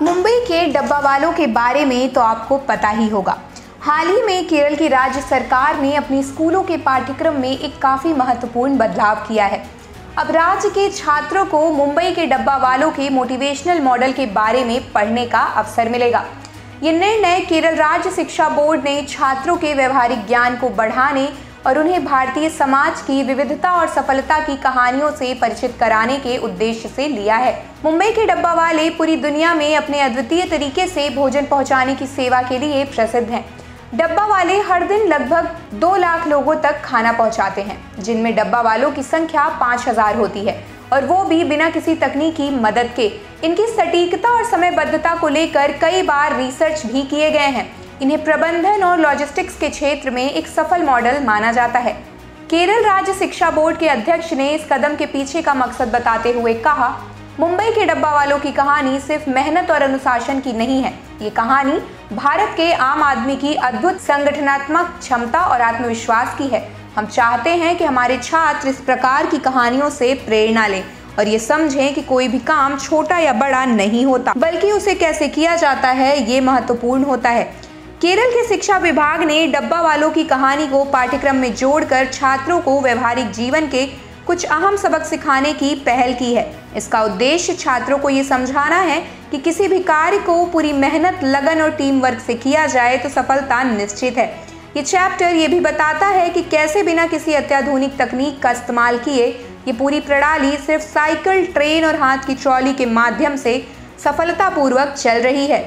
मुंबई के डब्बा वालों के बारे में तो आपको पता ही होगा। हाल ही में केरल की राज्य सरकार ने अपने स्कूलों के पाठ्यक्रम में एक काफ़ी महत्वपूर्ण बदलाव किया है। अब राज्य के छात्रों को मुंबई के डब्बा वालों के मोटिवेशनल मॉडल के बारे में पढ़ने का अवसर मिलेगा। ये निर्णय केरल राज्य शिक्षा बोर्ड ने छात्रों के व्यवहारिक ज्ञान को बढ़ाने और उन्हें भारतीय समाज की विविधता और सफलता की कहानियों से परिचित कराने के उद्देश्य से लिया है। मुंबई के डब्बा वाले पूरी दुनिया में अपने अद्वितीय तरीके से भोजन पहुंचाने की सेवा के लिए प्रसिद्ध हैं। डब्बा वाले हर दिन लगभग 2 लाख लोगों तक खाना पहुंचाते हैं, जिनमें डब्बा वालों की संख्या 5000 होती है, और वो भी बिना किसी तकनीकी मदद के। इनकी सटीकता और समयबद्धता को लेकर कई बार रिसर्च भी किए गए हैं। इन्हें प्रबंधन और लॉजिस्टिक्स के क्षेत्र में एक सफल मॉडल माना जाता है। केरल राज्य शिक्षा बोर्ड के अध्यक्ष ने इस कदम के पीछे का मकसद बताते हुए कहा, मुंबई के डब्बा वालों की कहानी सिर्फ मेहनत और अनुशासन की नहीं है। ये कहानी भारत के आम आदमी की अद्भुत संगठनात्मक क्षमता और आत्मविश्वास की है। हम चाहते हैं कि हमारे छात्र इस प्रकार की कहानियों से प्रेरणा लें और ये समझें कि कोई भी काम छोटा या बड़ा नहीं होता, बल्कि उसे कैसे किया जाता है ये महत्वपूर्ण होता है। केरल के शिक्षा विभाग ने डब्बा वालों की कहानी को पाठ्यक्रम में जोड़कर छात्रों को व्यवहारिक जीवन के कुछ अहम सबक सिखाने की पहल की है। इसका उद्देश्य छात्रों को ये समझाना है कि किसी भी कार्य को पूरी मेहनत, लगन और टीम वर्क से किया जाए तो सफलता निश्चित है। ये चैप्टर ये भी बताता है कि कैसे बिना किसी अत्याधुनिक तकनीक का इस्तेमाल किए ये पूरी प्रणाली सिर्फ साइकिल, ट्रेन और हाथ की ट्रॉली के माध्यम से सफलतापूर्वक चल रही है।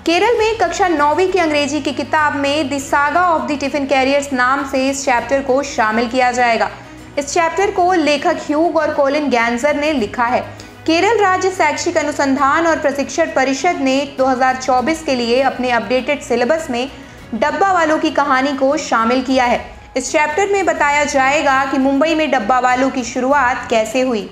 केरल में कक्षा 9वीं की अंग्रेजी की किताब में the saga of the tiffin carriers नाम से इस चैप्टर को शामिल किया जाएगा। इस चैप्टर को लेखक ह्यूग और कोलिन गैंजर ने लिखा है। केरल राज्य शैक्षिक अनुसंधान और प्रशिक्षण परिषद ने 2024 के लिए अपने अपडेटेड सिलेबस में डब्बा वालों की कहानी को शामिल किया है। इस चैप्टर में बताया जाएगा कि मुंबई में डब्बा वालों की शुरुआत कैसे हुई।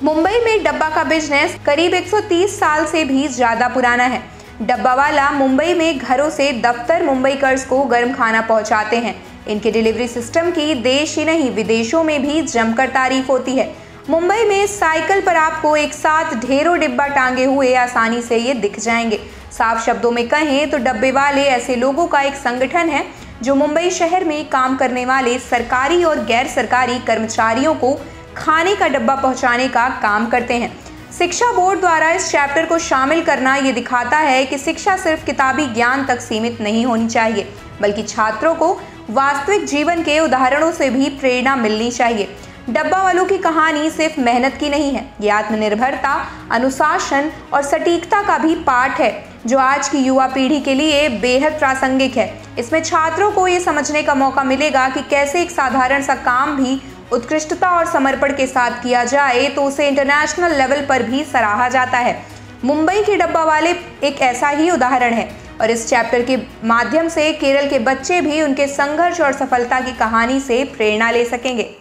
मुंबई में डब्बा का बिजनेस करीब 130 साल से भी ज़्यादा पुराना है। डब्बा वाला मुंबई में घरों से दफ्तर मुंबईकर्स को गर्म खाना पहुंचाते हैं। इनके डिलीवरी सिस्टम की देश ही नहीं विदेशों में भी जमकर तारीफ होती है। मुंबई में साइकिल पर आपको एक साथ ढेरों डिब्बा टांगे हुए आसानी से ये दिख जाएंगे। साफ शब्दों में कहें तो डब्बे वाले ऐसे लोगों का एक संगठन है जो मुंबई शहर में काम करने वाले सरकारी और गैर सरकारी कर्मचारियों को खाने का डब्बा पहुंचाने का काम करते हैं। शिक्षा बोर्ड द्वारा इस चैप्टर को शामिल करना ये दिखाता है कि शिक्षा सिर्फ किताबी ज्ञान तक सीमित नहीं होनी चाहिए, बल्कि छात्रों को वास्तविक जीवन के उदाहरणों से भी प्रेरणा मिलनी चाहिए। डब्बा वालों की कहानी सिर्फ मेहनत की नहीं है, ये आत्मनिर्भरता, अनुशासन और सटीकता का भी पाठ है, जो आज की युवा पीढ़ी के लिए बेहद प्रासंगिक है। इसमें छात्रों को ये समझने का मौका मिलेगा कि कैसे एक साधारण सा काम भी उत्कृष्टता और समर्पण के साथ किया जाए तो उसे इंटरनेशनल लेवल पर भी सराहा जाता है। मुंबई के डब्बा वाले एक ऐसा ही उदाहरण है, और इस चैप्टर के माध्यम से केरल के बच्चे भी उनके संघर्ष और सफलता की कहानी से प्रेरणा ले सकेंगे।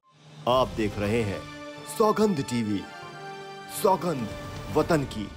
आप देख रहे हैं सौगंध टीवी, सौगंध वतन की।